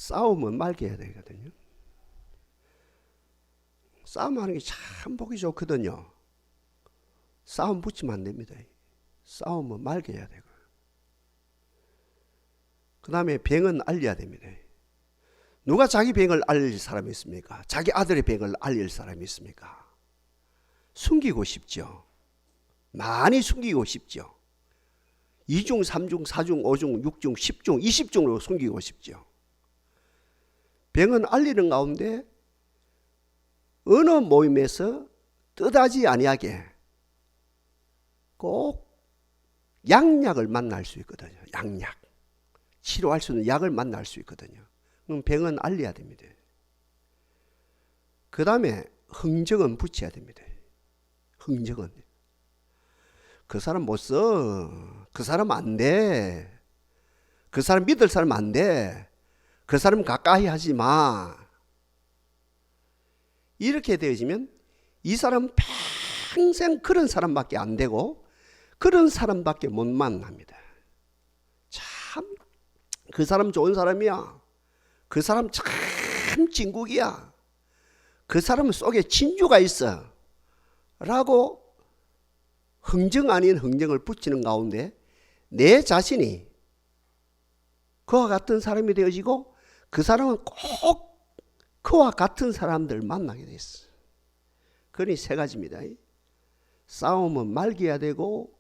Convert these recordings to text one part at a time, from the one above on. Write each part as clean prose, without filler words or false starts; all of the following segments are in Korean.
싸움은 말게 해야 되거든요. 싸움하는 게 참 보기 좋거든요. 싸움 붙이면 안 됩니다. 싸움은 말게 해야 되고. 그 다음에 병은 알려야 됩니다. 누가 자기 병을 알릴 사람이 있습니까? 자기 아들의 병을 알릴 사람이 있습니까? 숨기고 싶죠. 많이 숨기고 싶죠. 2중, 3중, 4중, 5중, 6중, 10중, 20중으로 숨기고 싶죠. 병은 알리는 가운데 어느 모임에서 뜻하지 아니하게 꼭 양약을 만날 수 있거든요. 양약. 치료할 수 있는 약을 만날 수 있거든요. 그럼 병은 알려야 됩니다. 그 다음에 흥정은 붙여야 됩니다. 흥정은. 그 사람 못 써. 그 사람 안 돼. 그 사람 믿을 사람 안 돼. 그 사람 가까이 하지 마. 이렇게 되어지면 이 사람은 평생 그런 사람밖에 안 되고 그런 사람밖에 못 만납니다. 참 그 사람 좋은 사람이야. 그 사람 참 진국이야. 그 사람 속에 진주가 있어. 라고 흥정 아닌 흥정을 붙이는 가운데 내 자신이 그와 같은 사람이 되어지고 그 사람은 꼭 그와 같은 사람들 만나게 됐어. 그러니 세 가지입니다. 싸움은 말겨야 되고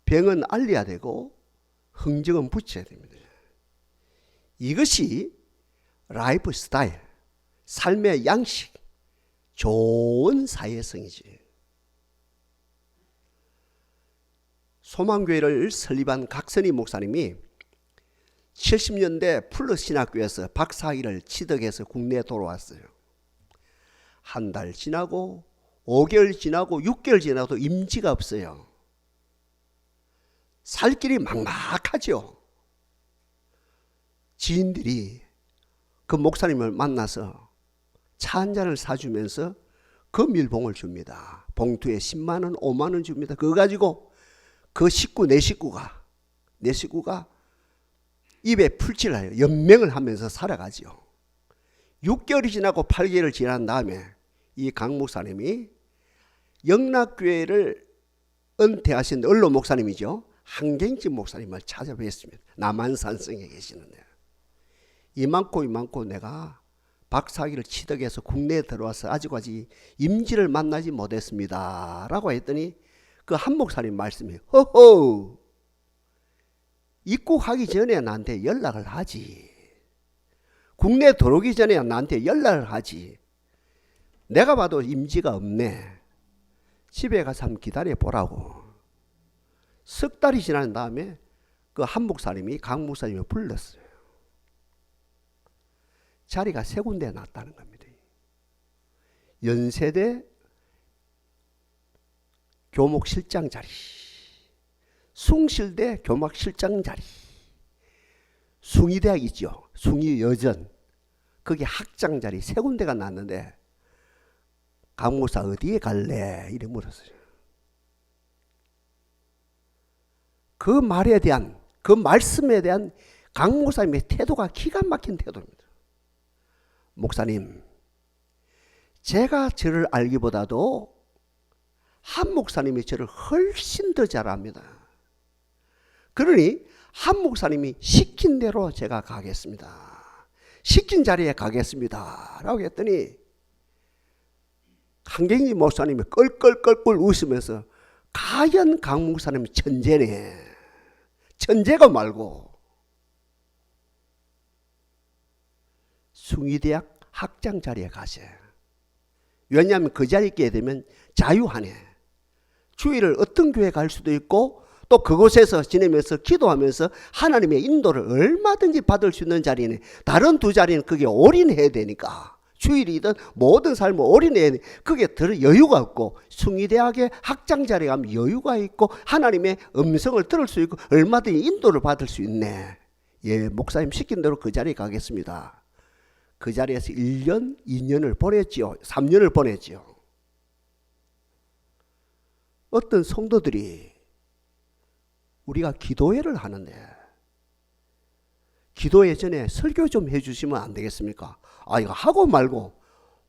병은 알려야 되고 흥정은 붙여야 됩니다. 이것이 라이프 스타일, 삶의 양식, 좋은 사회성이지. 소망교회를 설립한 각선희 목사님이 70년대 플러신학교에서 박사학위를 취득해서 국내에 돌아왔어요. 한 달 지나고 5개월 지나고 6개월 지나도 임지가 없어요. 살 길이 막막하죠. 지인들이 그 목사님을 만나서 차 한 잔을 사주면서 금일봉을 줍니다. 봉투에 10만 원, 5만 원 줍니다. 그거 가지고 그 식구, 내 식구가 입에 풀칠을 해요. 연명을 하면서 살아가죠. 6개월이 지나고 8개월을 지난 다음에 이 강 목사님이 영락교회를 은퇴하신 언로 목사님이죠. 한경진 목사님을 찾아뵙습니다. 남한산성에 계시는데 이만코 내가 박사학위를 취득해서 국내에 들어와서 아직까지 임지를 만나지 못했습니다. 라고 했더니 그 한 목사님 말씀이 허허 입국하기 전에 나한테 연락을 하지. 국내에 들어오기 전에 나한테 연락을 하지. 내가 봐도 임지가 없네. 집에 가서 한번 기다려보라고. 석 달이 지난 다음에 그 한 목사님이 강 목사님을 불렀어요. 자리가 세 군데 났다는 겁니다. 연세대 교목실장 자리, 숭실대 교목실장 자리, 숭의대학 있죠. 숭의여전, 거기 학장 자리 세 군데가 났는데 강 목사 어디에 갈래? 이래 물었어요. 그 말에 대한, 그 말씀에 대한 강 목사님의 태도가 기가 막힌 태도입니다. 목사님, 제가 저를 알기보다도 한 목사님이 저를 훨씬 더 잘 압니다. 그러니 한 목사님이 시킨 대로 제가 가겠습니다. 시킨 자리에 가겠습니다. 라고 했더니 한경진 목사님이 껄껄껄껄 웃으면서 과연 강 목사님은 천재네. 천재가 말고 숭의대학 학장 자리에 가세요. 왜냐하면 그 자리에 있게 되면 자유하네. 주일을 어떤 교회 갈 수도 있고 또 그곳에서 지내면서 기도하면서 하나님의 인도를 얼마든지 받을 수 있는 자리네. 다른 두 자리는 그게 올인해야 되니까 주일이든 모든 삶을 올인해야 돼. 그게 들 여유가 없고 숭의대학의 학장 자리에 가면 여유가 있고 하나님의 음성을 들을 수 있고 얼마든지 인도를 받을 수 있네. 예, 목사님 시킨 대로 그 자리에 가겠습니다. 그 자리에서 1년, 2년을 보냈지요. 3년을 보냈지요. 어떤 성도들이 우리가 기도회를 하는데 기도회 전에 설교 좀 해주시면 안 되겠습니까? 아, 이거 하고 말고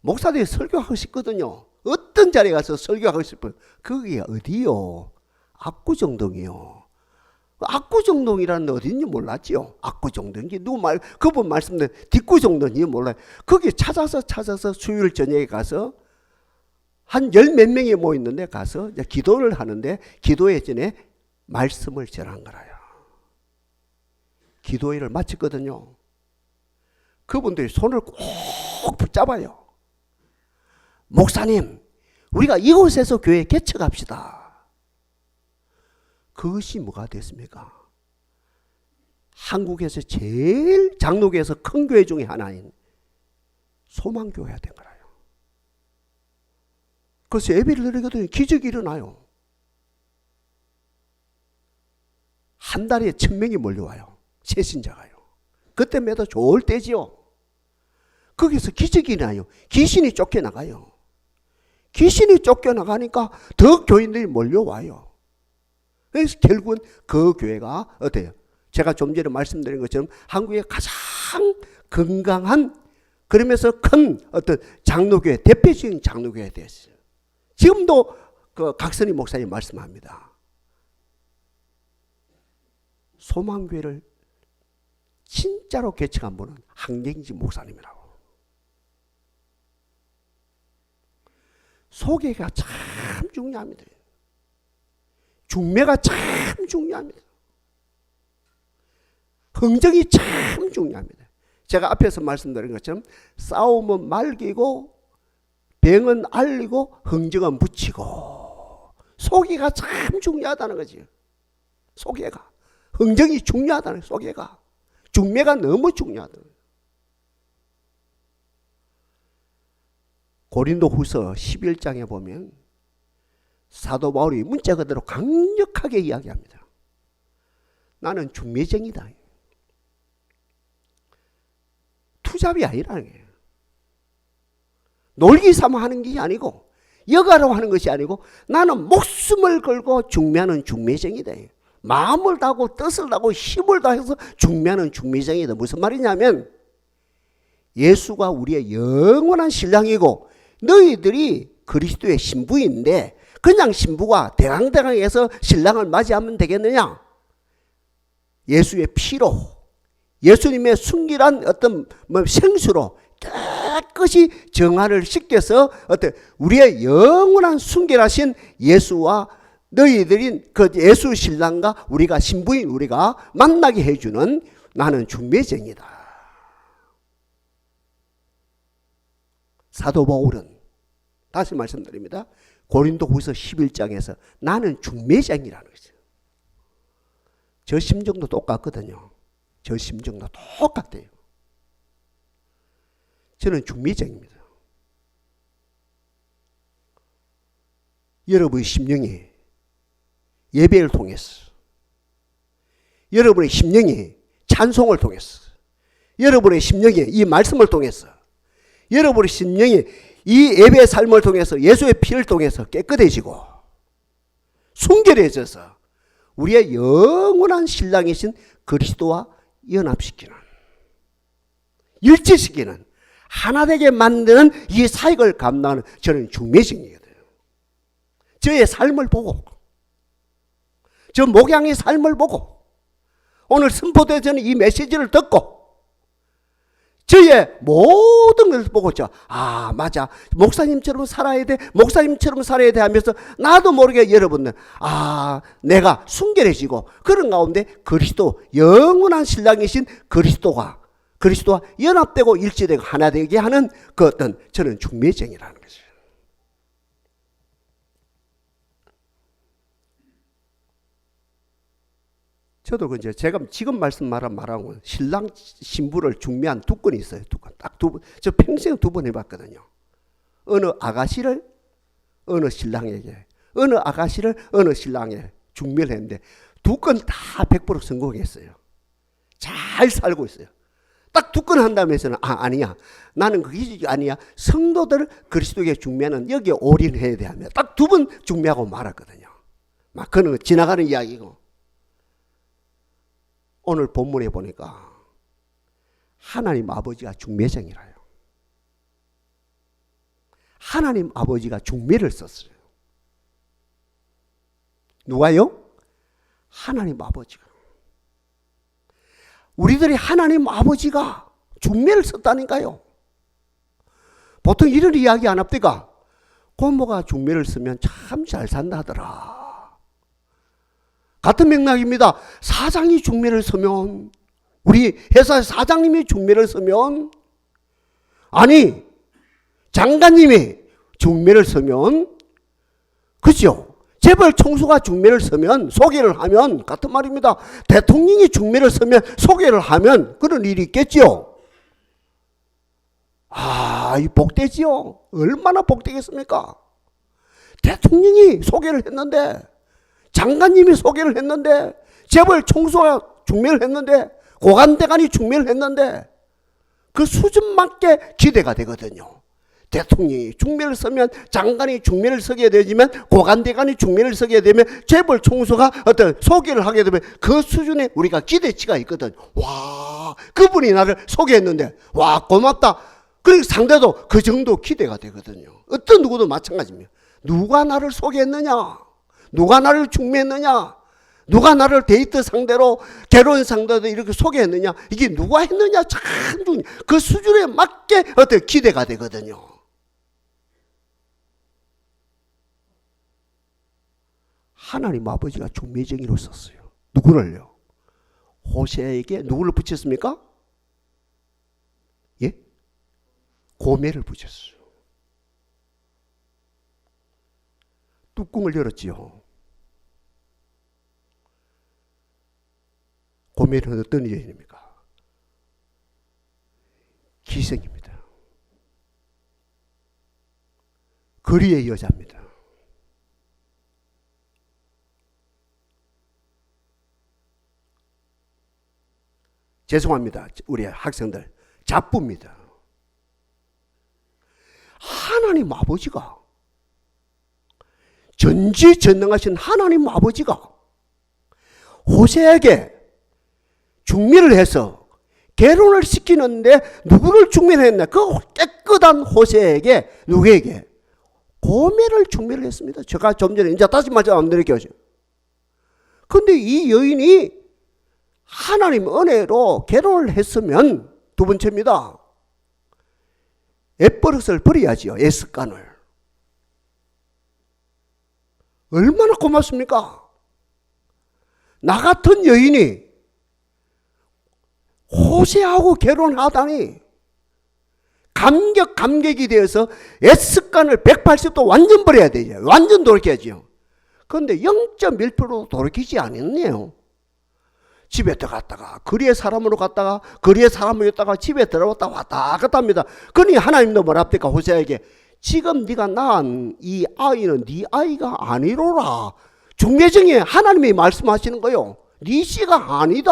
목사들이 설교하고 싶거든요. 어떤 자리에 가서 설교하고 싶어요. 그게 어디요? 압구정동이요. 압구정동이라는 어딘지 몰랐지요. 압구정동이 그분 말씀대로 뒷구정동인지 몰라요. 거기 찾아서 수요일 저녁에 가서 한 열 몇 명이 모였는데 가서 기도를 하는데 기도회 전에 말씀을 전한 거라요. 기도회를 마쳤거든요. 그분들이 손을 꼭 붙잡아요. 목사님, 우리가 이곳에서 교회 개척합시다. 그것이 뭐가 됐습니까? 한국에서 제일 장로교에서 큰 교회 중에 하나인 소망교회가 된 거라요. 그래서 예배를 드리거든요. 기적이 일어나요. 한 달에 1000명이 몰려와요. 새신자가요. 그때마다 좋을 때지요. 거기서 기적이 일어나요. 귀신이 쫓겨나가요. 귀신이 쫓겨나가니까 더 교인들이 몰려와요. 그래서 결국은 그 교회가 어때요? 제가 좀 전에 말씀드린 것처럼 한국의 가장 건강한 그러면서 큰 어떤 장로교회, 대표적인 장로교회가 됐어요. 지금도 그 각선희 목사님 말씀합니다. 소망교회를 진짜로 개척한 분은 한경지 목사님이라고. 소개가 참 중요합니다. 중매가 참 중요합니다. 흥정이 참 중요합니다. 제가 앞에서 말씀드린 것처럼 싸움은 말기고 병은 알리고 흥정은 붙이고 소개가 참 중요하다는 거지. 소개가. 흥정이 중요하다는 거예요. 소개가. 중매가 너무 중요하다는 거예요. 고린도후서 11장에 보면 사도 바울이 문자 그대로 강력하게 이야기합니다. 나는 중매쟁이다. 투잡이 아니라는 거예요. 놀기 삼아 하는 게 아니고 여가로 하는 것이 아니고 나는 목숨을 걸고 중매하는 중매쟁이다. 마음을 다하고 뜻을 다하고 힘을 다해서 중매하는 중매쟁이다. 무슨 말이냐면 예수가 우리의 영원한 신랑이고 너희들이 그리스도의 신부인데 그냥 신부가 대강대강해서 신랑을 맞이하면 되겠느냐? 예수의 피로 예수님의 순결한 어떤 생수로 깨끗이 정화를 시켜서 어떤 우리의 영원한 순결하신 예수와 너희들인 그 예수 신랑과 우리가 신부인 우리가 만나게 해주는 나는 중매쟁이다. 사도 바울은 다시 말씀드립니다. 고린도후서 11장에서 나는 중매쟁이라는 거죠. 저 심정도 똑같거든요. 저 심정도 똑같아요. 저는 중매쟁입니다. 여러분의 심령이 예배를 통해서 여러분의 심령이 찬송을 통해서 여러분의 심령이 이 말씀을 통해서 여러분의 심령이 이 예배의 삶을 통해서 예수의 피를 통해서 깨끗해지고 순결해져서 우리의 영원한 신랑이신 그리스도와 연합시키는 일치시키는 하나 되게 만드는 이 사역을 감당하는 저는 중매쟁이거든요. 저의 삶을 보고 저 목양의 삶을 보고 오늘 선포되어지는 이 메시지를 듣고 저의 모든 것을 보고 아 맞아 목사님처럼 살아야 돼 목사님처럼 살아야 돼 하면서 나도 모르게 여러분들 아 내가 순결해지고 그런 가운데 그리스도 영원한 신랑이신 그리스도와 연합되고 일치되고 하나 되게 하는 그 어떤 저는 중매쟁이라는 거죠. 저도 이제 제가 지금 말한 건 신랑 신부를 중매한 두 건이 있어요. 두 건. 딱 두 번. 저 평생 두 번 해봤거든요. 어느 아가씨를 어느 신랑에게, 어느 아가씨를 어느 신랑에 중매를 했는데 두 건 다 100% 성공했어요. 잘 살고 있어요. 딱 두 건 한다면서는 아니야. 나는 그게 아니야. 성도들 그리스도에게 중매하는 여기에 올인해야 돼 하면 딱 두 번 중매하고 말았거든요. 막 그는 지나가는 이야기고. 오늘 본문에 보니까 하나님 아버지가 중매쟁이라요. 하나님 아버지가 중매를 썼어요. 누가요? 하나님 아버지가. 우리들이 하나님 아버지가 중매를 썼다니까요. 보통 이런 이야기 안 합니까? 고모가 중매를 쓰면 참 잘 산다 하더라. 같은 맥락입니다. 사장이 중매를 쓰면, 우리 회사 사장님이 중매를 쓰면, 아니 장관님이 중매를 쓰면, 그죠? 재벌 총수가 중매를 쓰면, 소개를 하면, 같은 말입니다. 대통령이 중매를 쓰면, 소개를 하면 그런 일이 있겠죠. 이 복되지요. 얼마나 복되겠습니까? 대통령이 소개를 했는데, 장관님이 소개를 했는데, 재벌 총수가 중매를 했는데, 고관대간이 중매를 했는데, 그 수준맞게 기대가 되거든요. 대통령이 중매를 쓰면 장관이 중매를 서게 되지만, 고관대간이 중매를 서게 되면, 재벌 총수가 어떤 소개를 하게 되면 그 수준에 우리가 기대치가 있거든. 와, 그분이 나를 소개했는데, 와, 고맙다. 그리고 상대도 그 정도 기대가 되거든요. 어떤 누구도 마찬가지입니다. 누가 나를 소개했느냐? 누가 나를 중매했느냐? 누가 나를 데이트 상대로, 결혼 상대로 이렇게 소개했느냐? 이게 누가 했느냐? 참 그 수준에 맞게 어떤 기대가 되거든요. 하나님 아버지가 중매쟁이로 썼어요. 누구를요? 호세아에게 누구를 붙였습니까? 예? 고매를 붙였어요. 뚜껑을 열었지요. 고매는 어떤 여인입니까? 기생입니다. 거리의 여자입니다. 죄송합니다. 우리 학생들. 잡부입니다. 하나님 아버지가, 전지전능하신 하나님 아버지가 호세에게 중매를 해서 결혼을 시키는데 누구를 중매를 했나? 그 깨끗한 호세에게, 누구에게? 고매를 중매를 했습니다. 제가 좀 전에 이제 다시 말씀 안 드릴게요. 근데 이 여인이 하나님 은혜로 결혼을 했으면, 두 번째입니다. 애버릇을 버려야지요. 애습관을. 얼마나 고맙습니까? 나 같은 여인이 호세하고 결혼하다니 감격이 되어서 애습관을 180도 완전 버려야 되죠. 완전 돌이켜야죠. 그런데 0.1% 돌이키지 않았네요. 집에 들어갔다가 거리의 사람으로 갔다가 거리의 사람이었다가 집에 들어왔다 왔다 갔다 합니다. 그러니 하나님도 뭐라 합니까? 호세아에게 지금 네가 낳은 이 아이는 네 아이가 아니로라. 중매쟁에 하나님이 말씀하시는 거요. 네 씨가 아니다.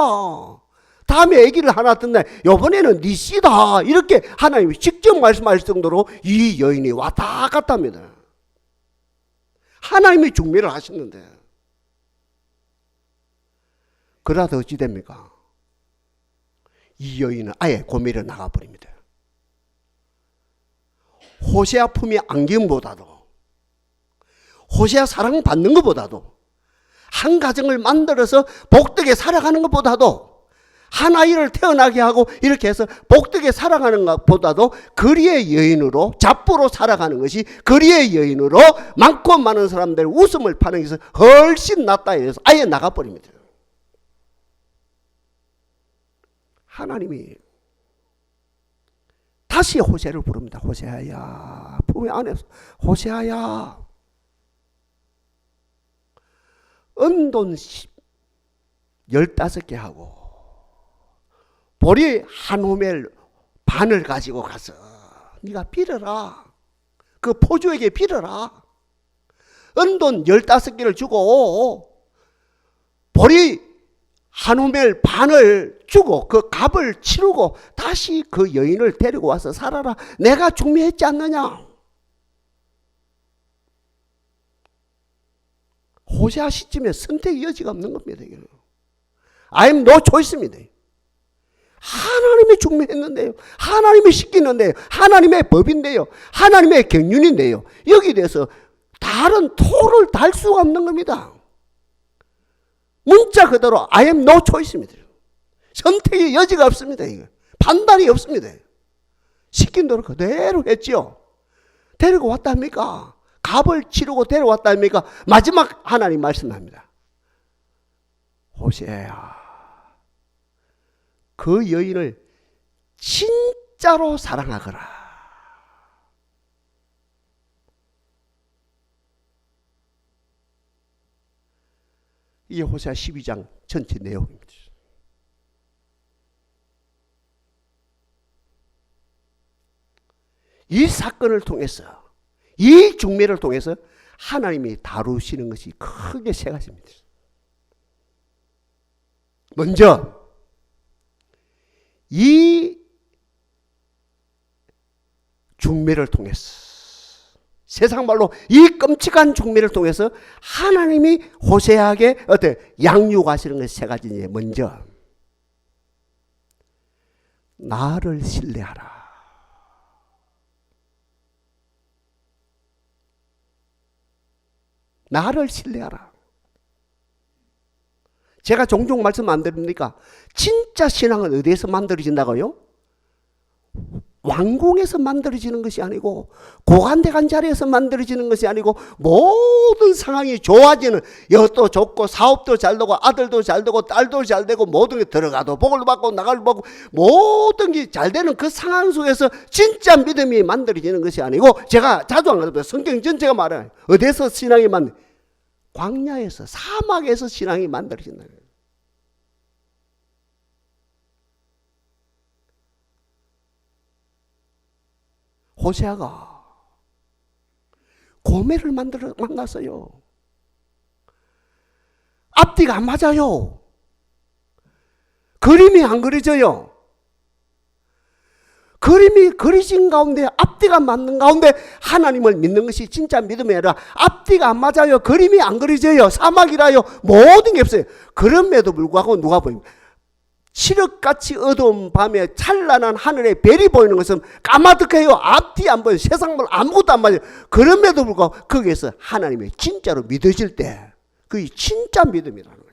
다음에 아기를 하나 낳았던데 이번에는 네 씨다. 이렇게 하나님이 직접 말씀하실 정도로 이 여인이 왔다 갔다 합니다. 하나님이 중매를 하셨는데, 그러다 어찌 됩니까? 이 여인은 아예 고매를 나가버립니다. 호세아 품의 안경보다도, 호세아 사랑받는 것보다도, 한 가정을 만들어서 복되게 살아가는 것보다도, 한 아이를 태어나게 하고 이렇게 해서 복되게 살아가는 것보다도 거리의 여인으로, 잡부로 살아가는 것이 거리의 여인으로 많고 많은 사람들 웃음을 파는 것은 훨씬 낫다 해서 아예 나가버립니다. 하나님이 다시 호세를 부릅니다. 호세아야, 품의 안에서 호세아야, 은돈 15개 하고 보리 한 호멜 반을 가지고 가서 네가 빌어라. 그 포주에게 빌어라. 은돈 15개를 주고 보리 한 호멜 반을 주고 그 값을 치르고 다시 그 여인을 데리고 와서 살아라. 내가 중매했지 않느냐. 호세아 시점에 선택의 여지가 없는 겁니다. I'm no choice입니다. 하나님이 중매했는데요. 하나님이 시키는데요. 하나님의 법인데요. 하나님의 경륜인데요. 여기에 대해서 다른 토를 달 수가 없는 겁니다. 문자 그대로 I am no choice입니다. 선택의 여지가 없습니다. 이거. 판단이 없습니다. 시킨 대로 그대로 했죠. 데리고 왔답니까? 값을 치르고 데려왔답니까? 마지막 하나님 말씀합니다. 호세아야, 그 여인을 진짜로 사랑하거라. 이게 호세아 12장 전체 내용입니다. 이 사건을 통해서, 이 중매를 통해서 하나님이 다루시는 것이 크게 세 가지입니다. 먼저 이 중매를 통해서, 세상 말로 이 끔찍한 중매를 통해서 하나님이 호세아에게 양육하시는 것이 세 가지인데, 먼저 나를 신뢰하라. 나를 신뢰하라. 제가 종종 말씀 안 드립니까? 진짜 신앙은 어디에서 만들어진다고요? 왕궁에서 만들어지는 것이 아니고, 고관대간 자리에서 만들어지는 것이 아니고, 모든 상황이 좋아지는, 여도 좋고 사업도 잘 되고 아들도 잘 되고 딸도 잘 되고 모든 게 들어가도 복을 받고 나갈 받고 모든 게 잘 되는 그 상황 속에서 진짜 믿음이 만들어지는 것이 아니고, 제가 자주 안 그래도 성경 전체가 말해요. 어디서 신앙이 광야에서, 사막에서 신앙이 만들어진다. 호세아가 고멜을 만났어요. 앞뒤가 안 맞아요. 그림이 안 그려져요. 그림이 그리신 가운데, 앞뒤가 맞는 가운데 하나님을 믿는 것이 진짜 믿음이 아니라, 앞뒤가 안 맞아요. 그림이 안 그려져요. 사막이라요. 모든 게 없어요. 그럼에도 불구하고 누가 보입니까? 칠흑같이 어두운 밤에 찬란한 하늘에 별이 보이는 것은 까마득해요. 앞뒤 안 보여요. 세상물 아무것도 안 맞아요. 그럼에도 불구하고 거기에서 하나님이 진짜로 믿어질 때, 그게 진짜 믿음이라는 거죠.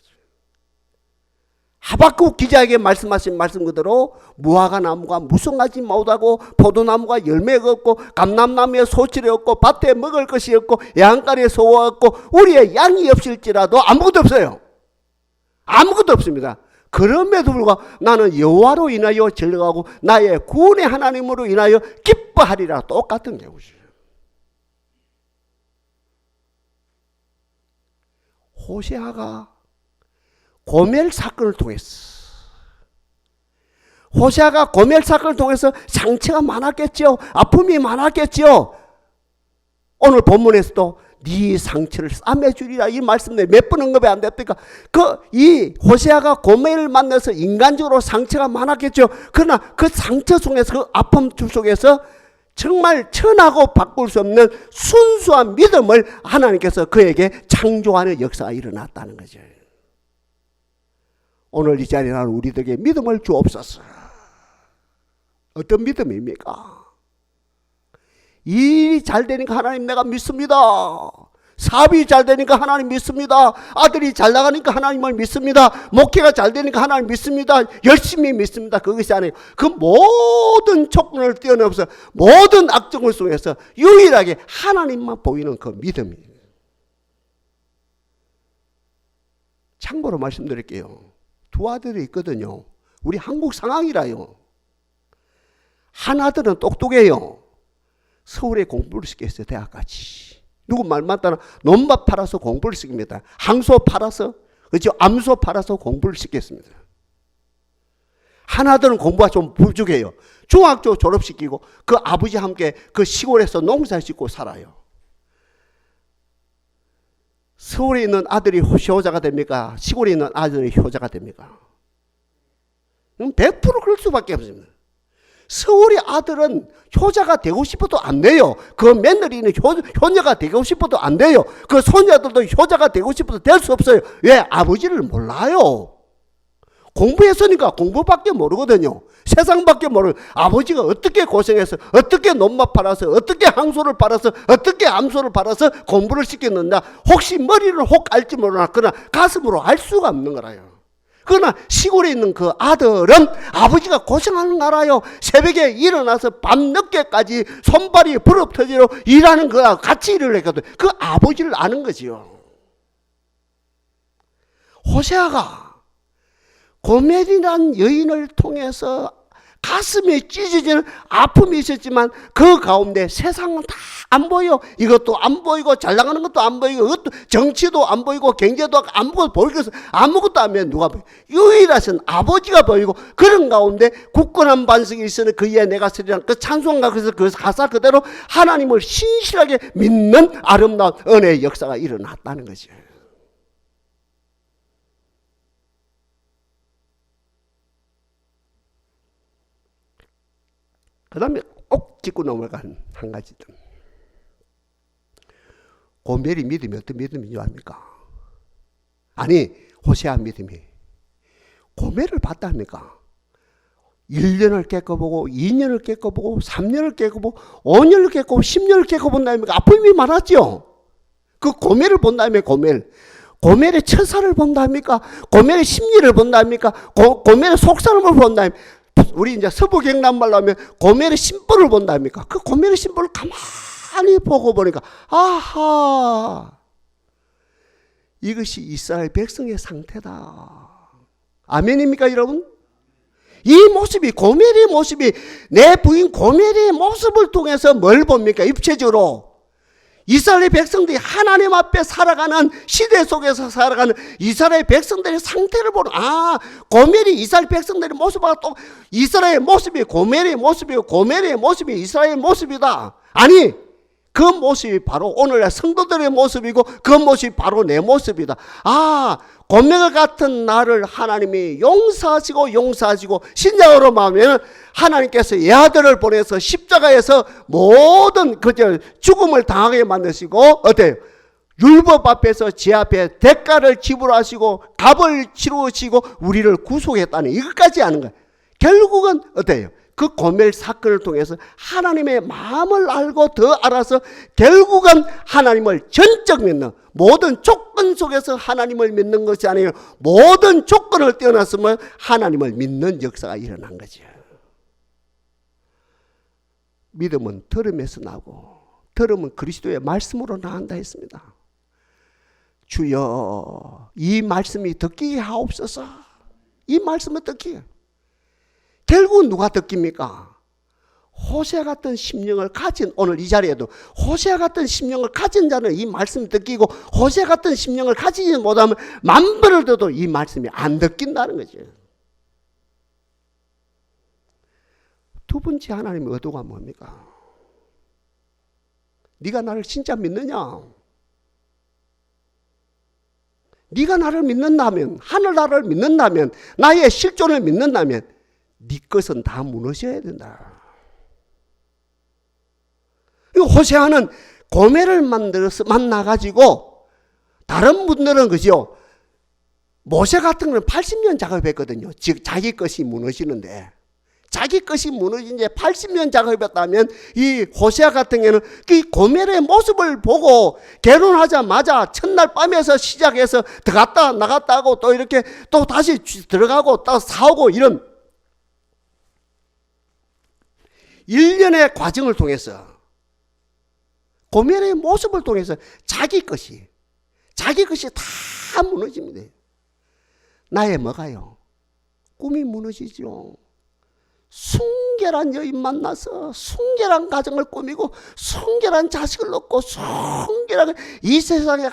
하박국 기자에게 말씀하신 말씀 그대로 무화과 나무가 무성하지 못하고 포도나무가 열매가 없고 감람나무에 소출이 없고 밭에 먹을 것이 없고 양간에 소가 없고 우리의 양이 없을지라도 아무것도 없어요. 아무것도 없습니다. 그럼에도 불구하고 나는 여호와로 인하여 즐거워하고 나의 구원의 하나님으로 인하여 기뻐하리라. 똑같은 경우죠. 호세아가 고멜 사건을 통해서, 호세아가 고멜 사건을 통해서 상처가 많았겠죠. 아픔이 많았겠죠. 오늘 본문에서도 네 상처를 싸매주리라 이 말씀 몇 번 언급이 안 됩니까? 이 호세아가 고멜을 만나서 인간적으로 상처가 많았겠죠. 그러나 그 상처 속에서, 그 아픔 속에서 정말 천하고 바꿀 수 없는 순수한 믿음을 하나님께서 그에게 창조하는 역사가 일어났다는 거죠. 오늘 이 자리에 나는 우리들에게 믿음을 주옵소서. 어떤 믿음입니까? 일이 잘 되니까 하나님 내가 믿습니다. 사업이 잘 되니까 하나님 믿습니다. 아들이 잘 나가니까 하나님을 믿습니다. 목회가 잘 되니까 하나님 믿습니다. 열심히 믿습니다. 그것이 아니에요. 그 모든 조건을 뛰어넘어서 모든 악정을 속에서 유일하게 하나님만 보이는 그 믿음이에요. 참고로 말씀드릴게요. 두 아들이 있거든요. 우리 한국 상황이라요. 한 아들은 똑똑해요. 서울에 공부를 시켰어요. 대학까지. 누구 말 맞다나 논밭 팔아서 공부를 시킵니다. 항소 팔아서, 그렇죠? 암소 팔아서 공부를 시켰습니다. 한 아들은 공부가 좀 부족해요. 중학교 졸업시키고 그 아버지와 함께 그 시골에서 농사 짓고 살아요. 서울에 있는 아들이 효자가 됩니까? 시골에 있는 아들이 효자가 됩니까? 100% 그럴 수밖에 없습니다. 서울의 아들은 효자가 되고 싶어도 안 돼요. 그 며느리는 효녀가 되고 싶어도 안 돼요. 그 손녀들도 효자가 되고 싶어도 될 수 없어요. 왜? 아버지를 몰라요. 공부했으니까 공부밖에 모르거든요. 세상밖에 모르고 아버지가 어떻게 고생해서 어떻게 논맛 팔아서 어떻게 항소를 팔아서 어떻게 암소를 팔아서 공부를 시켰는가. 혹시 머리를 혹 알지 모르나 그러나 가슴으로 알 수가 없는 거라요. 그러나 시골에 있는 그 아들은 아버지가 고생하는 거 알아요. 새벽에 일어나서 밤늦게까지 손발이 부럽터지로 일하는 거하고 같이 일을 했거든. 그 아버지를 아는 거지요. 호세아가 고멜이란 여인을 통해서 가슴에 찢어지는 아픔이 있었지만 그 가운데 세상은 다 안 보여. 이것도 안 보이고 잘 나가는 것도 안 보이고 이것도 정치도 안 보이고 경제도 아무것도 보이고 아무것도 안 보여. 누가 보여? 유일하신 아버지가 보이고 그런 가운데 굳건한 반석이 있으니 그의 내가 쓰리란 그 찬송가 그 가사 그대로 하나님을 신실하게 믿는 아름다운 은혜의 역사가 일어났다는 거죠. 그 다음에 꼭 짚고 넘어간 한 가지. 고멜이 믿음이 어떤 믿음인 줄 압니까? 아니, 호세아 믿음이 고멜을 봤다 합니까? 1년을 깨꿔보고 2년을 깨꿔보고 3년을 깨꿔보고 5년을 깨꿔보고 10년을 깨꿔본다 합니까? 아픔이 많았죠. 그 고멜을 본다 합니까? 고멜의 처사를 본다 합니까? 고멜의 심리를 본다 합니까? 고멜의 속사람을 본다 합니까? 우리 이제 서부 경남말로 하면 고멜의 심보를 본다 합니까? 그 고멜의 심보를 가만히 보고 보니까 아하, 이것이 이스라엘 백성의 상태다. 아멘입니까 여러분? 이 모습이 고멜의 모습이 내 부인 고멜의 모습을 통해서 뭘 봅니까? 입체적으로 이스라엘 백성들이 하나님 앞에 살아가는 시대 속에서 살아가는 이스라엘 백성들의 상태를 보는, 고멜이 이스라엘 백성들의 모습과 또 이스라엘 모습이 고멜의 모습이고 고멜의 모습이 이스라엘 모습이다. 아니, 그 모습이 바로 오늘날 성도들의 모습이고 그 모습이 바로 내 모습이다. 고멜 같은 나를 하나님이 용서하시고 신약으로 말하면 하나님께서 예아들을 보내서 십자가에서 모든 죽음을 당하게 만드시고 어때요? 율법 앞에서 제 앞에 대가를 지불하시고 값을 치루시고 우리를 구속했다는 이것까지 하는 거예요. 결국은 어때요? 그 고멜 사건을 통해서 하나님의 마음을 알고 더 알아서 결국은 하나님을 전적 믿는, 모든 조건 속에서 하나님을 믿는 것이 아니라 모든 조건을 뛰어났으면 하나님을 믿는 역사가 일어난 거죠. 믿음은 들음에서 나고 들음은 그리스도의 말씀으로 나간다 했습니다. 주여 이 말씀이 듣기에 하옵소서. 이 말씀을 듣기에. 결국은 누가 듣깁니까? 호세아 같은 심령을 가진, 오늘 이 자리에도 호세아 같은 심령을 가진 자는 이 말씀을 듣기고 호세아 같은 심령을 가지지 못하면 만번을 들어도 이 말씀이 안 듣긴다는 거죠. 두 번째 하나님의 의도가 뭡니까? 네가 나를 진짜 믿느냐? 네가 나를 믿는다면, 하늘나라를 믿는다면, 나의 실존을 믿는다면 네 것은 다 무너져야 된다. 호세아는 고멜을 만나가지고 다른 분들은 그죠? 모세 같은 건 80년 작업했거든요. 즉 자기 것이 무너지는데 자기 것이 무너진 지 80년 작업했다면 이 호세아 같은 경우는 그 고멜의 모습을 보고 결혼하자마자 첫날 밤에서 시작해서 들어갔다 나갔다 하고 또 이렇게 또 다시 들어가고 또 싸우고 이런 1년의 과정을 통해서 고멜의 모습을 통해서 자기 것이 다 무너집니다. 나의 뭐가요? 꿈이 무너지죠. 순결한 여인 만나서 순결한 가정을 꾸미고 순결한 자식을 낳고 순결하게 이 세상에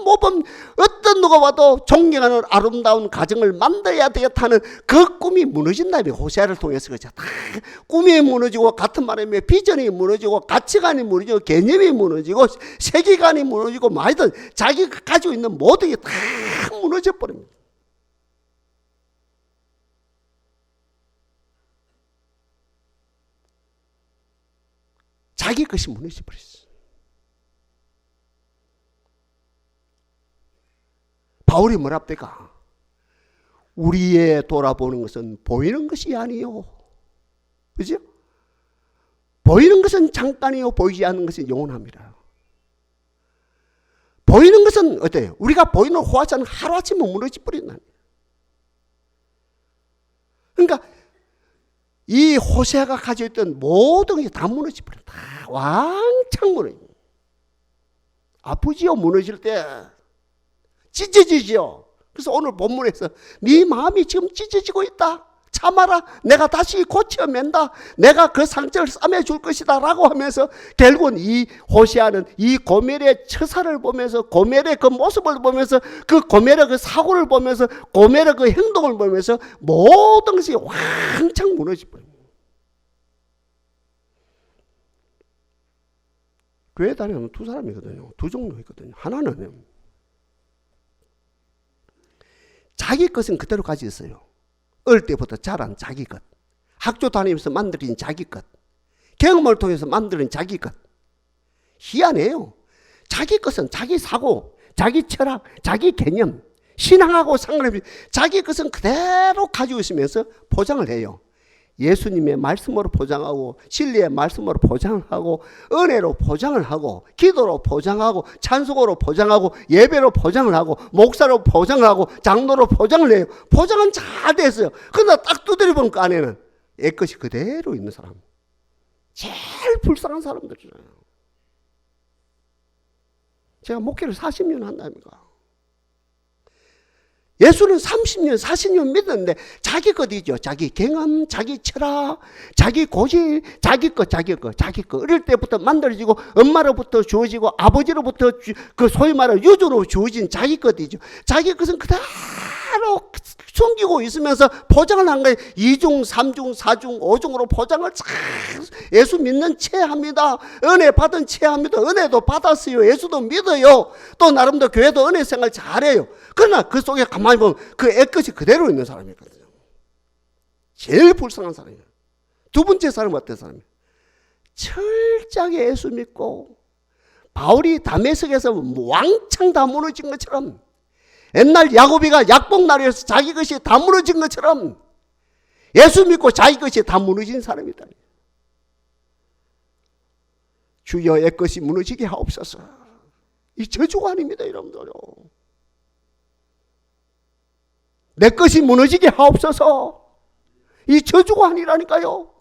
모범 어떤 누가 봐도 존경하는 아름다운 가정을 만들어야 되겠다는 그 꿈이 무너진다며. 호세아를 통해서 그렇죠. 다 꿈이 무너지고 같은 말이면 비전이 무너지고 가치관이 무너지고 개념이 무너지고 세계관이 무너지고 하여튼 자기가 가지고 있는 모든 게 다 무너져 버립니다. 자기 것이 무너져 버렸어. 바울이 뭐랍니까? 우리의 돌아보는 것은 보이는 것이 아니요. 그죠? 보이는 것은 잠깐이요. 보이지 않는 것은 영원합니다. 보이는 것은 어때요? 우리가 보이는 호화산은 하루아침에 무너져 버린다. 그러니까 이 호세아가 가지고 있던 모든 것이 다 무너져 버린다. 다 왕창 무너져. 아프지요? 무너질 때 찢어지지요. 그래서 오늘 본문에서 네 마음이 지금 찢어지고 있다. 참아라. 내가 다시 고쳐맨다. 내가 그 상처를 싸매줄 것이다 라고 하면서 결국은 이 호세아는 이 고멜의 처사를 보면서, 고멜의 그 모습을 보면서, 그 고멜의 그 사고를 보면서, 고멜의 그 행동을 보면서 모든 것이 왕창 무너져버려요. 교회 다니면 두 사람이거든요. 두 종류 있거든요. 하나는 자기 것은 그대로 가지고 있어요. 어릴 때부터 자란 자기 것, 학교 다니면서 만들어진 자기 것, 경험을 통해서 만들어진 자기 것. 희한해요. 자기 것은 자기 사고, 자기 철학, 자기 개념, 신앙하고 상관없이 자기 것은 그대로 가지고 있으면서 포장을 해요. 예수님의 말씀으로 포장하고, 진리의 말씀으로 포장하고, 은혜로 포장을 하고, 기도로 포장하고, 찬송으로 포장하고, 예배로 포장을 하고, 목사로 포장을 하고, 장로로 포장을 해요. 포장은 잘 됐어요. 그러나 딱 두드려보는 그 안에는 애 것이 그대로 있는 사람, 제일 불쌍한 사람들이잖아요. 제가 목회를 40년 한다니까. 예수는 30년, 40년 믿었는데 자기 것이죠. 자기 경험, 자기 철학, 자기 고집, 자기 것. 어릴 때부터 만들어지고 엄마로부터 주어지고 아버지로부터 그 소위 말하는 유전으로 주어진 자기 것이죠. 자기 것은 그대로 숨기고 있으면서 포장을 한 거예요. 2중, 3중, 4중, 5중으로 포장을 잘 예수 믿는 채 합니다. 은혜 받은 채 합니다. 은혜도 받았어요. 예수도 믿어요. 또 나름대로 교회도 은혜 생활 잘해요. 그러나 그 속에 가만히 보면 그 애것이 그대로 있는 사람이거든요. 제일 불쌍한 사람이에요. 두 번째 사람은 어떤 사람이에요? 철저하게 예수 믿고 바울이 다메섹에서 왕창 다 무너진 것처럼, 옛날 야고비가 약복나루에서 자기 것이 다 무너진 것처럼 예수 믿고 자기 것이 다 무너진 사람이다. 주여 애 것이 무너지게 하옵소서. 이 저주가 아닙니다, 여러분들요. 내 것이 무너지게 하옵소서. 이 저주가 아니라니까요.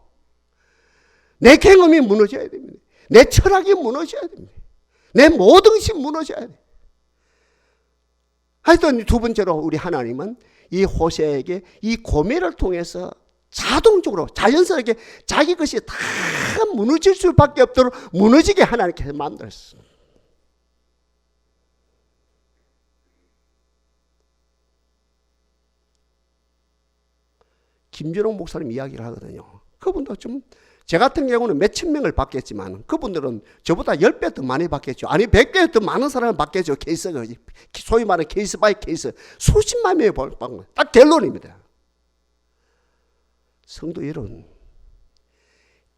내 경험이 무너져야 됩니다. 내 철학이 무너져야 됩니다. 내 모든 것이 무너져야 돼요. 하여튼 두 번째로 우리 하나님은 이 호세아에게 이 고멜을 통해서 자동적으로 자연스럽게 자기 것이 다 무너질 수밖에 없도록 무너지게 하나님께서 만들었어요. 김준홍 목사님 이야기를 하거든요. 그분도 좀, 제 같은 경우는 몇천 명을 받겠지만 그분들은 저보다 10배 더 많이 받겠죠. 아니 100배 더 많은 사람을 받겠죠. 케이스가 소위 말하는 케이스 바이 케이스 수십만 명이 받는 거예요. 딱 결론입니다. 성도 여러분,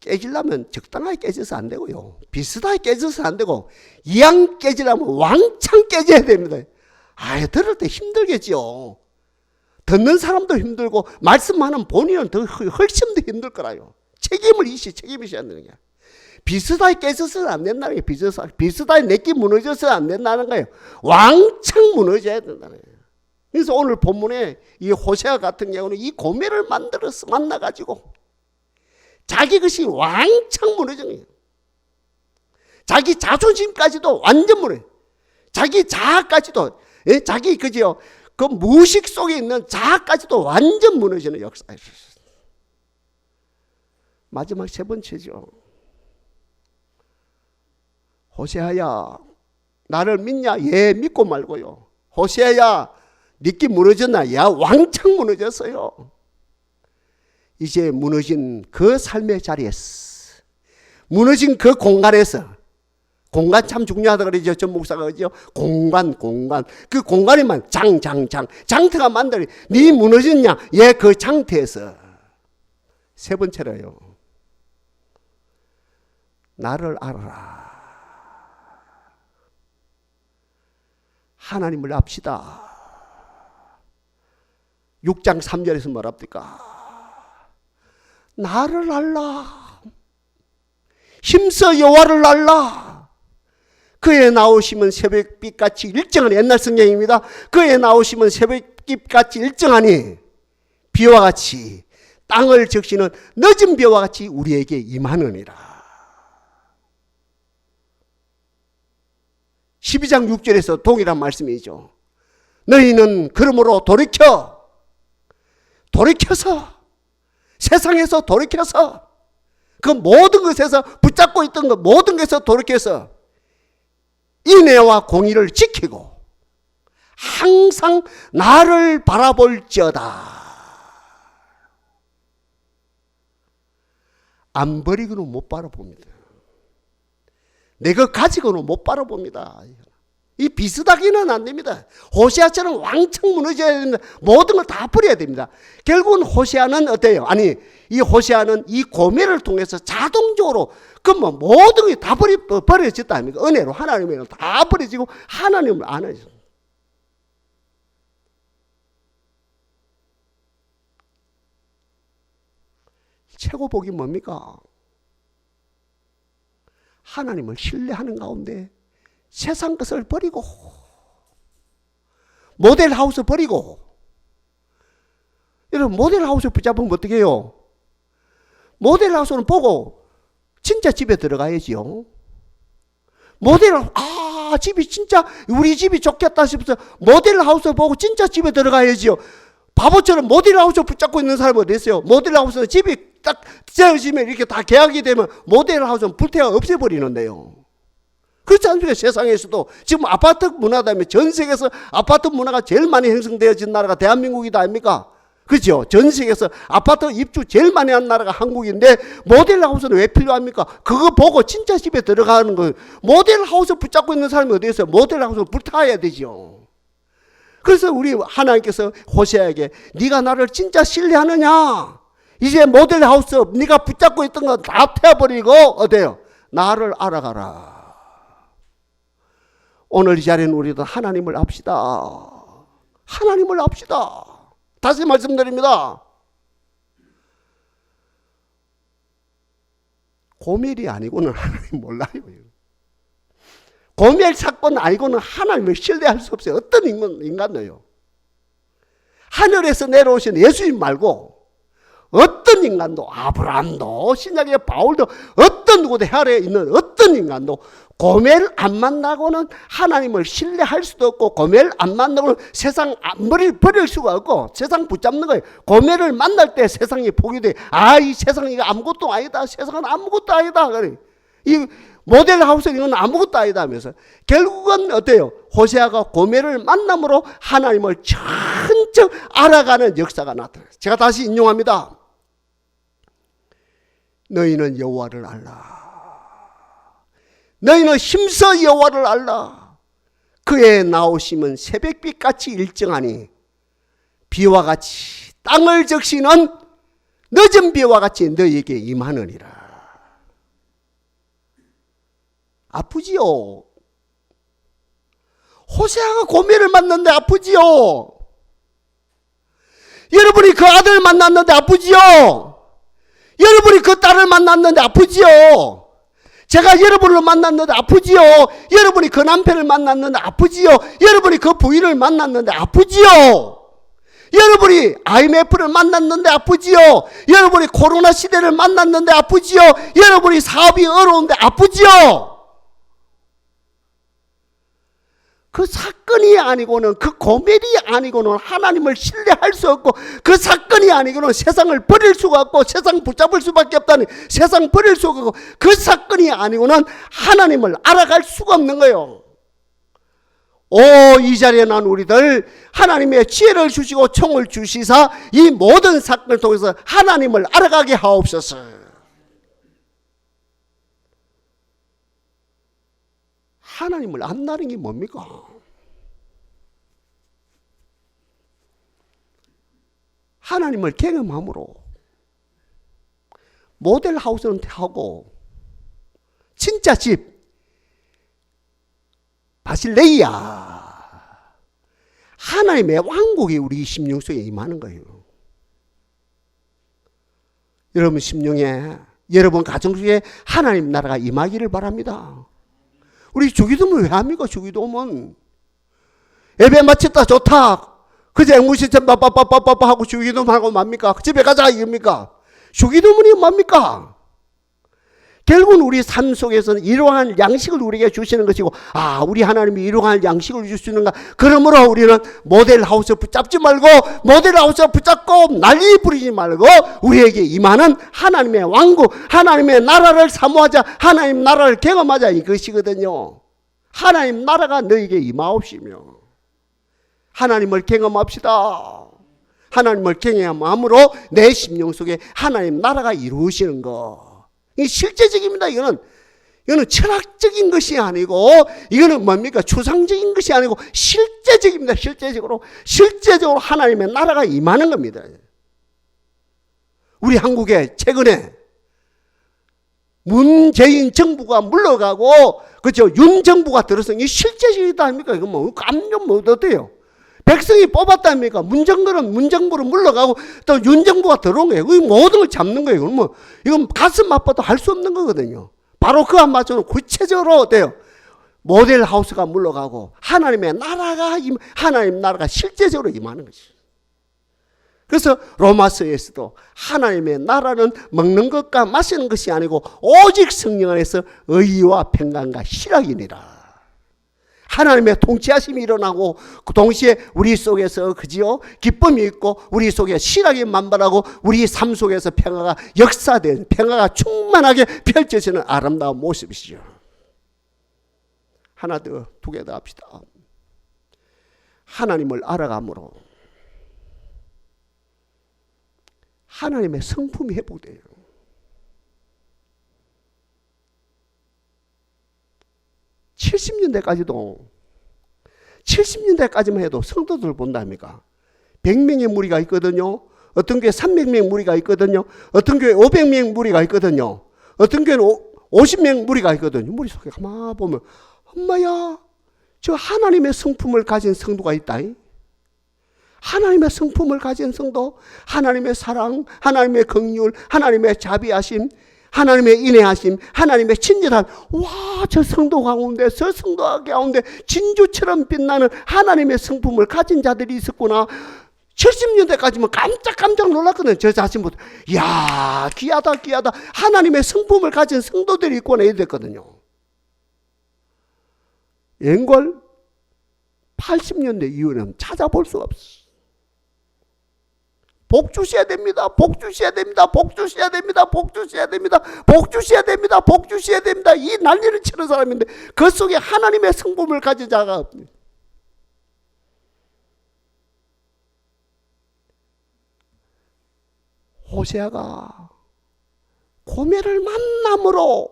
깨지려면 적당하게 깨져서 안 되고요. 비슷하게 깨져서 안 되고, 이왕 깨지려면 왕창 깨져야 됩니다. 들을 때 힘들겠죠. 듣는 사람도 힘들고 말씀하는 본인은 더 훨씬 더 힘들 거라요. 책임을 져야 되는 거야. 비슷하게 깨져서는 안 된다는 거예요. 비슷하게 내끼 무너져서는 안 된다는 거예요. 왕창 무너져야 된다는 거예요. 그래서 오늘 본문에 이 호세아 같은 경우는 이 고멜을 만나가지고 자기 것이 왕창 무너진 거예요. 자기 자존심까지도 완전 무너져요. 자기 자아까지도, 자기 그죠? 그 무식 속에 있는 자아까지도 완전 무너지는 역사가 있었어요. 마지막 세 번째죠. 호세아야, 나를 믿냐? 예, 믿고 말고요. 호세아야, 믿기 무너졌나? 야, 왕창 무너졌어요. 이제 무너진 그 삶의 자리에서, 무너진 그 공간에서, 공간 참 중요하다 그러죠. 전 목사가 그러죠. 공간. 그 공간에만 장터가 만들어. 네 무너졌냐? 예, 그 장터에서. 세 번째로요. 나를 알아라. 하나님을 압시다. 6장 3절에서 뭐랍니까? 나를 알라. 힘써 여호와를 알라. 그의 나오심은 새벽빛같이 일정한, 옛날 성경입니다. 그의 나오심은 새벽빛같이 일정하니 비와 같이 땅을 적시는 늦은 비와 같이 우리에게 임하느니라. 12장 6절에서 동일한 말씀이죠. 너희는 그러므로 돌이켜서 세상에서 돌이켜서 그 모든 것에서 붙잡고 있던 것 모든 것에서 돌이켜서 인애와 공의를 지키고 항상 나를 바라볼지어다. 안 버리고는 못 바라봅니다. 내가 가지고는 못 바라봅니다. 이 비슷하기는 안 됩니다. 호세아처럼 왕창 무너져야 됩니다. 모든 걸 다 버려야 됩니다. 결국은 호세아는 어때요? 아니, 이 호세아는 이 고매를 통해서 자동적으로 모든 게 다 버려졌다 아닙니까? 은혜로 하나님을 다 버려지고 하나님을 안 하죠. 최고 복이 뭡니까? 하나님을 신뢰하는 가운데 세상 것을 버리고 모델하우스 버리고, 여러분 모델하우스 붙잡으면 어떻게 해요? 모델하우스는 보고 진짜 집에 들어가야지요. 집이 진짜 우리 집이 좋겠다 싶어서 모델하우스 보고 진짜 집에 들어가야지요. 바보처럼 모델하우스 붙잡고 있는 사람은 어디 있어요? 모델하우스는 집이 딱 지어지면 이렇게 다 계약이 되면 모델하우스는 불태워 없애버리는데요. 그렇지 않습니까? 세상에서도 지금 아파트 문화다면 전 세계에서 아파트 문화가 제일 많이 형성되어진 나라가 대한민국이다 아닙니까? 그렇죠? 전 세계에서 아파트 입주 제일 많이 한 나라가 한국인데 모델하우스는 왜 필요합니까? 그거 보고 진짜 집에 들어가는 거예요. 모델하우스 붙잡고 있는 사람이 어디 있어요? 모델하우스 불타야 되죠. 그래서 우리 하나님께서 호세아에게 네가 나를 진짜 신뢰하느냐? 이제 모델하우스 네가 붙잡고 있던 거 다 태워버리고 어때요? 나를 알아가라. 오늘 이 자리는 우리도 하나님을 압시다. 하나님을 압시다. 다시 말씀드립니다. 고멜이 아니고는 하나님 몰라요. 고멜 사건 아니고는 하나님을 신뢰할 수 없어요. 어떤 인간도요. 하늘에서 내려오신 예수님 말고 어떤 인간도, 아브라함도 신약의 바울도 어떤 누구도 해아래에 있는 어떤 인간도 고멜 안 만나고는 하나님을 신뢰할 수도 없고, 고멜 안 만나고는 세상 버릴 수가 없고, 세상 붙잡는 거예요. 고멜을 만날 때 세상이 보게 돼. 이 세상이 아무것도 아니다. 세상은 아무것도 아니다. 그래. 이 모델하우스 이건 아무것도 아니다 하면서 결국은 어때요? 호세아가 고멜을 만남으로 하나님을 천천히 알아가는 역사가 나타나요. 제가 다시 인용합니다. 너희는 여호와를 알라. 너희는 힘써 여호와를 알라. 그의 나오심은 새벽빛같이 일정하니 비와 같이 땅을 적시는 늦은 비와 같이 너희에게 임하느니라. 아프지요? 호세아가 고멜을 만났는데 아프지요? 여러분이 그 아들을 만났는데 아프지요? 여러분이 그 딸을 만났는데 아프지요? 제가 여러분을 만났는데 아프지요? 여러분이 그 남편을 만났는데 아프지요? 여러분이 그 부인을 만났는데 아프지요? 여러분이 IMF를 만났는데 아프지요? 여러분이 코로나 시대를 만났는데 아프지요? 여러분이 사업이 어려운데 아프지요? 그 사건이 아니고는, 그 고멜이 아니고는 하나님을 신뢰할 수 없고, 그 사건이 아니고는 세상을 버릴 수가 없고, 세상 붙잡을 수밖에 없다니, 세상 버릴 수가 없고, 그 사건이 아니고는 하나님을 알아갈 수가 없는 거예요. 이 자리에 난 우리들 하나님의 지혜를 주시고 총을 주시사 이 모든 사건을 통해서 하나님을 알아가게 하옵소서. 하나님을 안다는 게 뭡니까? 하나님을 경험함으로 모델하우스는 하고 진짜 집 바실레이아 하나님의 왕국이 우리 심령 속에 임하는 거예요. 여러분 심령에, 여러분 가정 속에 하나님 나라가 임하기를 바랍니다. 우리 주기도문 왜 합니까? 주기도문 예배 마쳤다 좋다. 그제 앵무새처럼 빠빠빠빠빠 하고 주기도문 하고 맙니까? 집에 가자 이겁니까? 주기도문이 뭡니까? 결국은 우리 삶 속에서는 이러한 양식을 우리에게 주시는 것이고, 우리 하나님이 이러한 양식을 주시는가? 그러므로 우리는 모델하우스 붙잡지 말고, 모델하우스 붙잡고 난리 부리지 말고, 우리에게 임하는 하나님의 왕국, 하나님의 나라를 사모하자, 하나님 나라를 경험하자, 이것이거든요. 하나님 나라가 너에게 임하옵시며, 하나님을 경험합시다. 하나님을 경험함으로 내 심령 속에 하나님 나라가 이루어지는 것. 이 실제적입니다. 이거는 철학적인 것이 아니고, 이거는 뭡니까? 추상적인 것이 아니고 실제적입니다. 실제적으로 하나님의 나라가 임하는 겁니다. 우리 한국에 최근에 문재인 정부가 물러가고, 그죠? 윤 정부가 들어서 이 실제적이다 아닙니까? 이거 뭐 감정 뭐 어때요? 백성이 뽑았다니까. 문정부로 물러가고 또 윤정부가 들어온 거예요. 이 모든 걸 잡는 거예요. 이건 가슴 아파도 할 수 없는 거거든요. 바로 그와 맞춰서 구체적으로 어때요? 모델하우스가 물러가고 하나님 나라가 실제적으로 임하는 것이죠. 그래서 로마서에서도 하나님의 나라는 먹는 것과 마시는 것이 아니고 오직 성령 안에서 의와 평강과 희락이니라. 하나님의 통치하심이 일어나고 그 동시에 우리 속에서 그지요? 기쁨이 있고 우리 속에 희락이 만발하고 우리 삶 속에서 평화가 역사된, 평화가 충만하게 펼쳐지는 아름다운 모습이시죠. 하나 더, 두 개 더 합시다. 하나님을 알아감으로 하나님의 성품이 회복돼요. 70년대까지만 해도 성도들 본답니까? 100명의 무리가 있거든요. 어떤 교회 300명 무리가 있거든요. 어떤 교회 500명 무리가 있거든요. 어떤 교회는 50명 무리가 있거든요. 무리 속에 가만 보면 엄마야, 저 하나님의 성품을 가진 성도가 있다. 하나님의 성품을 가진 성도, 하나님의 사랑, 하나님의 긍휼, 하나님의 자비하심, 하나님의 인애하심, 하나님의 친절함. 와, 저 성도 가운데 진주처럼 빛나는 하나님의 성품을 가진 자들이 있었구나. 70년대까지만 깜짝 놀랐거든요. 저 자신부터. 이야, 귀하다. 하나님의 성품을 가진 성도들이 있구나 이랬거든요. 연골 80년대 이후에는 찾아볼 수가 없어. 복 주셔야 됩니다. 이 난리를 치는 사람인데 그 속에 하나님의 성품을 가진 자가 없습니다. 호세아가 고멜을 만남으로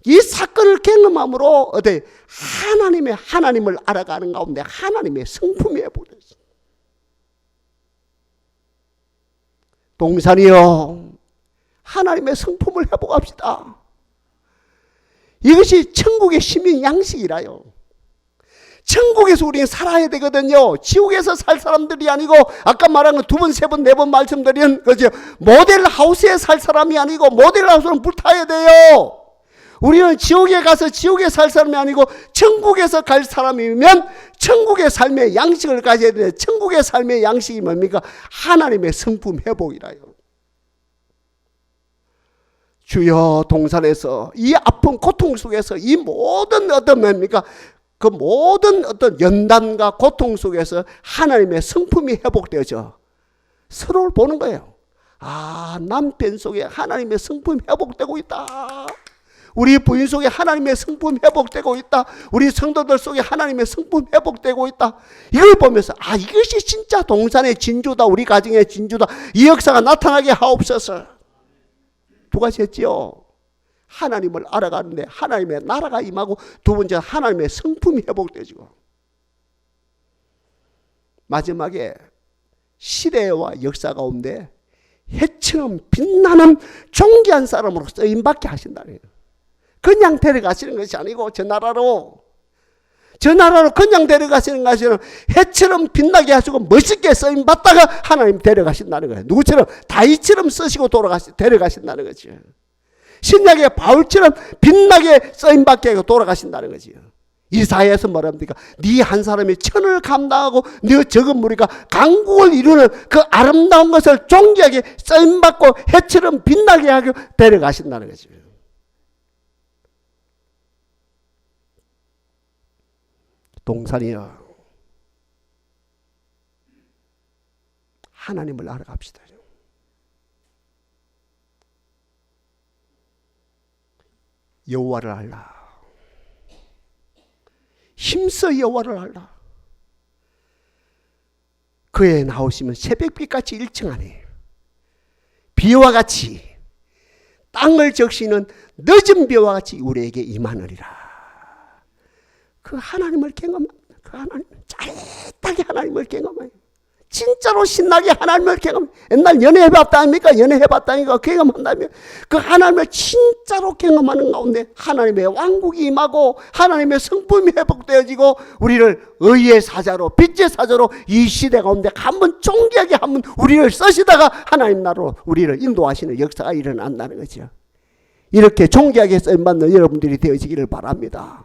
이 사건을 경험함으로 하나님을 알아가는 가운데 하나님의 성품이 회복됐습니다. 동산이여, 하나님의 성품을 회복합시다. 이것이 천국의 시민 양식이라요. 천국에서 우리는 살아야 되거든요. 지옥에서 살 사람들이 아니고, 아까 말한 거 2번, 3번, 4번 말씀드린 거죠. 모델하우스에 살 사람이 아니고 모델하우스는 불타야 돼요. 우리는 지옥에 가서 지옥에 살 사람이 아니고 천국에서 갈 사람이면 천국의 삶의 양식을 가져야 되는데, 천국의 삶의 양식이 뭡니까? 하나님의 성품 회복이라요. 주여, 동산에서 이 아픔 고통 속에서 이 모든 뭡니까? 그 모든 연단과 고통 속에서 하나님의 성품이 회복되어져 서로를 보는 거예요. 남편 속에 하나님의 성품이 회복되고 있다. 우리 부인 속에 하나님의 성품 회복되고 있다. 우리 성도들 속에 하나님의 성품 회복되고 있다. 이걸 보면서 이것이 진짜 동산의 진주다. 우리 가정의 진주다. 이 역사가 나타나게 하옵소서. 두 가지 했지요. 하나님을 알아가는데 하나님의 나라가 임하고, 두 번째 하나님의 성품이 회복되지고, 마지막에 시대와 역사 가운데 해처럼 빛나는 존귀한 사람으로 쓰임받게 하신다는 거예요. 그냥 데려가시는 것이 아니고 저 나라로 저 나라로 그냥 데려가시는 것이 아니라 해처럼 빛나게 하시고 멋있게 쓰임 받다가 하나님 데려가신다는 거예요. 누구처럼? 다윗처럼 쓰시고 데려가신다는 거죠. 신약의 바울처럼 빛나게 쓰임 받게 하고 돌아가신다는 거죠. 이사야에서 뭐랍니까? 네 한 사람이 천을 감당하고 네 적은 무리가 강국을 이루는 그 아름다운 것을 존귀하게 쓰임받고 해처럼 빛나게 하고 데려가신다는 거죠. 동산이여, 하나님을 알아갑시다. 여호와를 알라. 힘써 여호와를 알라. 그에 나오시면 새벽빛같이 일정하니 비와 같이 땅을 적시는 늦은 비와 같이 우리에게 임하느리라. 그 하나님을 경험합니다. 그 하나님 짜릿하게 하나님을 경험해요. 진짜로 신나게 하나님을 경험. 옛날 연애해봤다 아닙니까? 연애해봤다니까 경험한다면 그 하나님을 진짜로 경험하는 가운데 하나님의 왕국이 임하고 하나님의 성품이 회복되어지고 우리를 의의 사자로 빛의 사자로 이 시대 가운데 한번 존귀하게 한번 우리를 쓰시다가 하나님 나라로 우리를 인도하시는 역사가 일어난다는 거죠. 이렇게 존귀하게 쓰임받는 여러분들이 되어지기를 바랍니다.